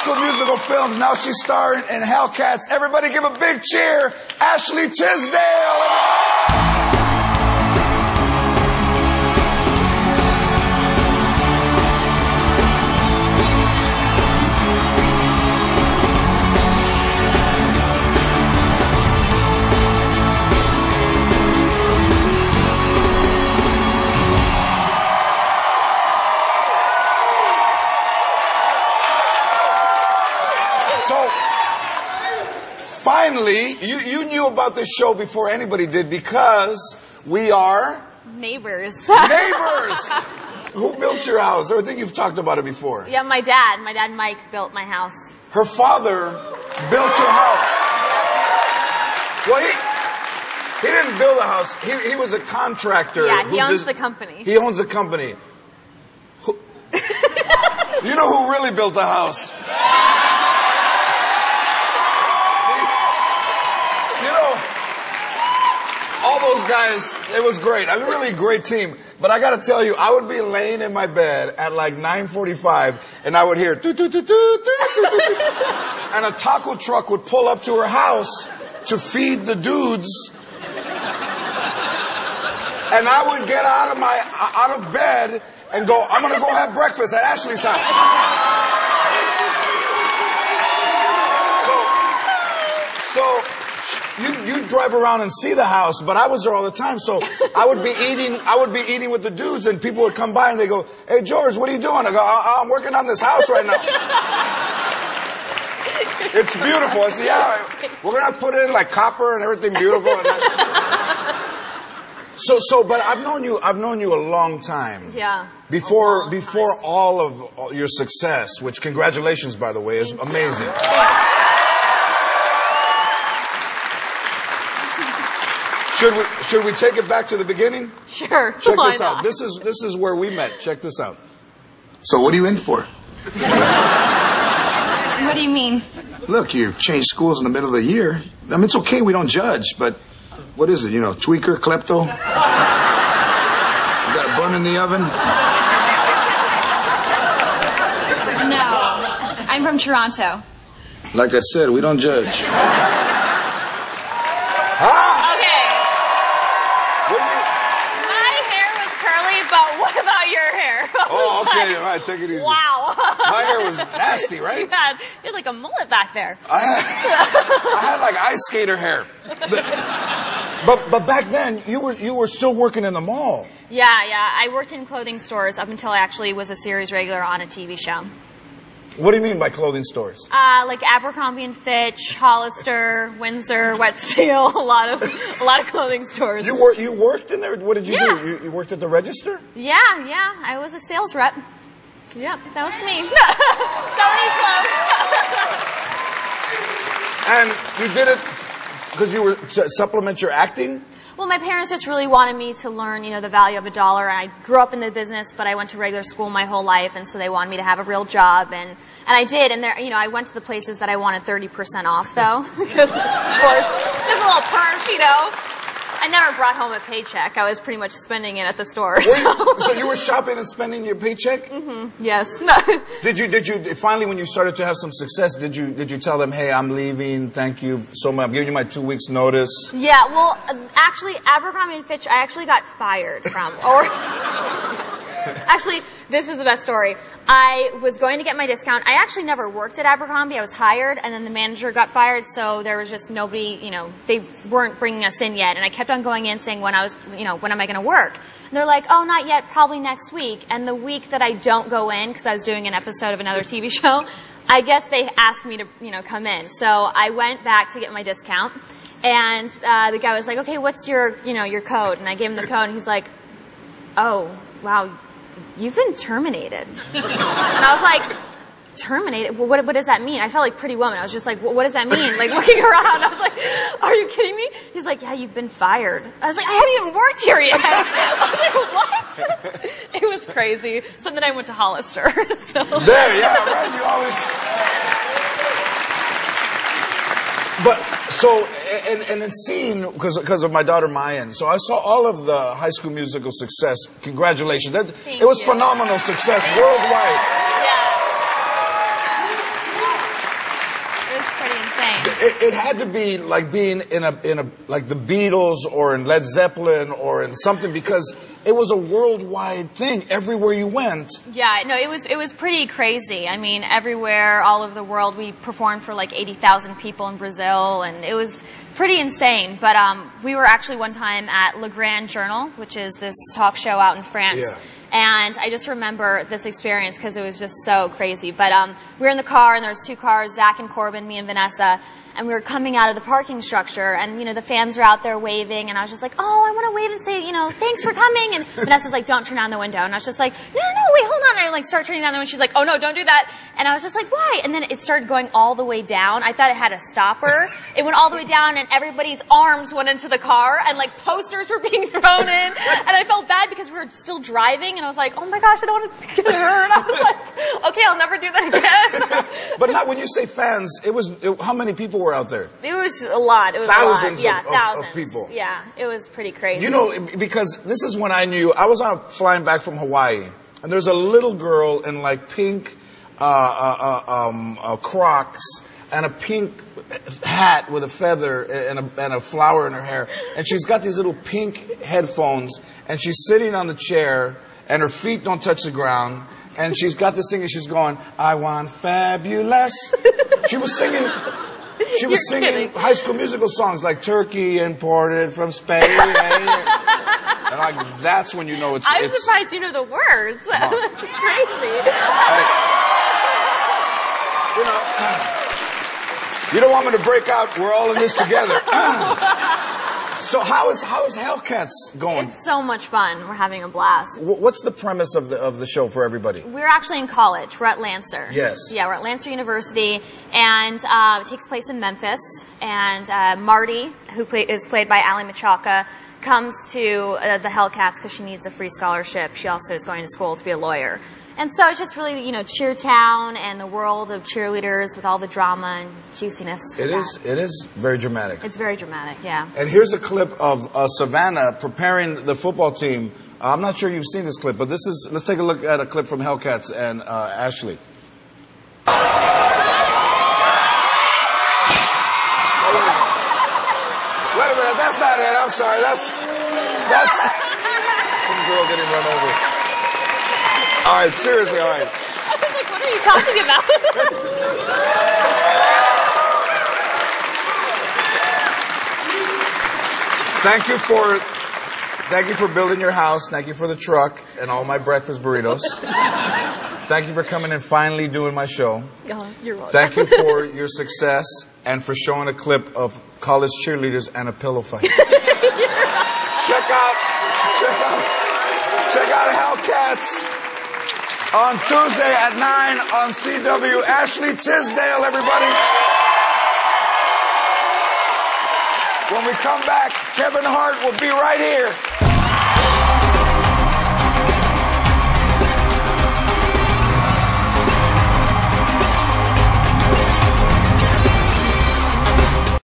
School Musical films. Now she's starring in Hellcats. Everybody give a big cheer. Ashley Tisdale. So, finally, you knew about this show before anybody did because we are... Neighbors. Neighbors! Who built your house? I think you've talked about it before. Yeah, my dad. My dad, Mike, built my house. Her father built your house. Well, he didn't build a house. He was a contractor. Yeah, he owns the company. He owns the company. You know who really built the house? All those guys, it was great. I mean, really great team. But I got to tell you, I would be laying in my bed at like 9:45, and I would hear, and a taco truck would pull up to her house to feed the dudes. And I would get out of bed and go, I'm going to go have breakfast at Ashley's house. So you drive around and see the house, but I was there all the time. So I would be eating with the dudes, and people would come by and they go, "Hey George, what are you doing?" I go, "I'm working on this house right now." It's beautiful. I said, "Yeah, we're gonna put in like copper and everything beautiful." But I've known you a long time. Yeah. Before all of your success, which congratulations, by the way, is amazing. Should we take it back to the beginning? Sure. Check this out. This is where we met. Check this out. So what are you in for? What do you mean? Look, you changed schools in the middle of the year. I mean, it's okay. We don't judge. But what is it? You know, tweaker, klepto? You got a bun in the oven? No. I'm from Toronto. Like I said, we don't judge. But what about your hair? Oh, okay. All right, take it easy. Wow. My hair was nasty, right? You had like a mullet back there. I had like ice skater hair. But back then, you were still working in the mall. Yeah. I worked in clothing stores up until I actually was a series regular on a TV show. What do you mean by clothing stores? Like Abercrombie and Fitch, Hollister, Windsor, Wet Steel, a lot of clothing stores. You worked in there? What did you do? You worked at the register? Yeah. I was a sales rep. Yep, that was me. Selling clothes. And you did it because you were to supplement your acting? Well, my parents just really wanted me to learn, the value of a dollar. I grew up in the business, but I went to regular school my whole life, and so they wanted me to have a real job, and I did. And there, I went to the places that I wanted 30% off, though, because of course, there's a little perk, I never brought home a paycheck. I was pretty much spending it at the store. So you were shopping and spending your paycheck? Mm-hmm. Yes. Did you finally, when you started to have some success, did you tell them, "Hey, I'm leaving. Thank you so much. I'm giving you my 2 weeks notice"? Yeah. Well, actually, Abercrombie and Fitch, I actually got fired from. Actually, this is the best story. I was going to get my discount. I actually never worked at Abercrombie. I was hired, and then the manager got fired, so there was just nobody, they weren't bringing us in yet. And I kept on going in saying when am I going to work? And they're like, "Oh, not yet, probably next week." And the week that I don't go in, because I was doing an episode of another TV show, I guess they asked me to, come in. So I went back to get my discount, and the guy was like, "Okay, what's your code?" And I gave him the code, and he's like, "Oh, wow, you've been terminated." And I was like, "Terminated? Well, what does that mean?" I felt like Pretty Woman. I was just like, what does that mean? Like looking around, I was like, "Are you kidding me?" He's like, "Yeah, you've been fired." I was like, "I haven't even worked here yet." I was like, "What?" It was crazy. So then I went to Hollister. So. There, yeah, right. You always. But so, and then seeing, because of my daughter Mayan, so I saw all of the High School Musical success. Congratulations. It was phenomenal success worldwide. Yeah. it had to be like being in a like the Beatles or in Led Zeppelin or in something, because it was a worldwide thing everywhere you went. Yeah, no, it was pretty crazy. I mean, everywhere, all over the world, we performed for like 80,000 people in Brazil, and it was pretty insane. But we were actually one time at Le Grand Journal, which is this talk show out in France. Yeah. And I just remember this experience because it was just so crazy. But we were in the car, and there was 2 cars, Zach and Corbin, me and Vanessa, and we were coming out of the parking structure, and, you know, the fans were out there waving, and I was just like, oh, I want to wave and say, you know, thanks for coming. And Vanessa's like, don't turn down the window. And I was just like, no, wait, hold on. And I like start turning down the window. She's like, oh no, don't do that. And I was just like, why? And then it started going all the way down. I thought it had a stopper. It went all the way down, and everybody's arms went into the car, and like posters were being thrown in. And I felt bad because we were still driving, and I was like, oh my gosh, I don't want to get hurt. I was like, okay, I'll never do that again. But not when you say fans, how many people were out there? It was a lot. It was thousands a lot. Yeah, thousands of people. Yeah, it was pretty crazy. You know, because this is when I knew, I was flying back from Hawaii, and there's a little girl in like pink Crocs and a pink hat with a feather and a flower in her hair, and she's got these little pink headphones, and she's sitting on the chair, and her feet don't touch the ground, and she's got this thing, and she's going, I want fabulous. She was singing High School Musical songs like Turkey imported from Spain. And like, that's when you know it's... I'm surprised you know the words. That's crazy. You know, you don't want me to break out. We're all in this together. So how is Hellcats going? It's so much fun. We're having a blast. What's the premise of the show for everybody? We're actually in college. We're at Lancer. Yes. Yeah, we're at Lancer University, and it takes place in Memphis. And Marty, who is played by Ali Machaca, comes to the Hellcats because she needs a free scholarship. She also is going to school to be a lawyer. And so it's just really, you know, Cheertown and the world of cheerleaders with all the drama and juiciness. It is very dramatic. It's very dramatic, yeah. And here's a clip of Savannah preparing the football team. I'm not sure you've seen this clip, but let's take a look at a clip from Hellcats and Ashley. Wait a minute, that's not it. I'm sorry. That's some girl getting run over. All right, seriously, all right. I was like, what are you talking about? Thank you for building your house. Thank you for the truck and all my breakfast burritos. Thank you for coming and finally doing my show. Oh, you're welcome. Thank you for your success and for showing a clip of college cheerleaders and a pillow fight. Check out Hellcats on Tuesday at 9 on CW. Ashley Tisdale, everybody. When we come back, Kevin Hart will be right here.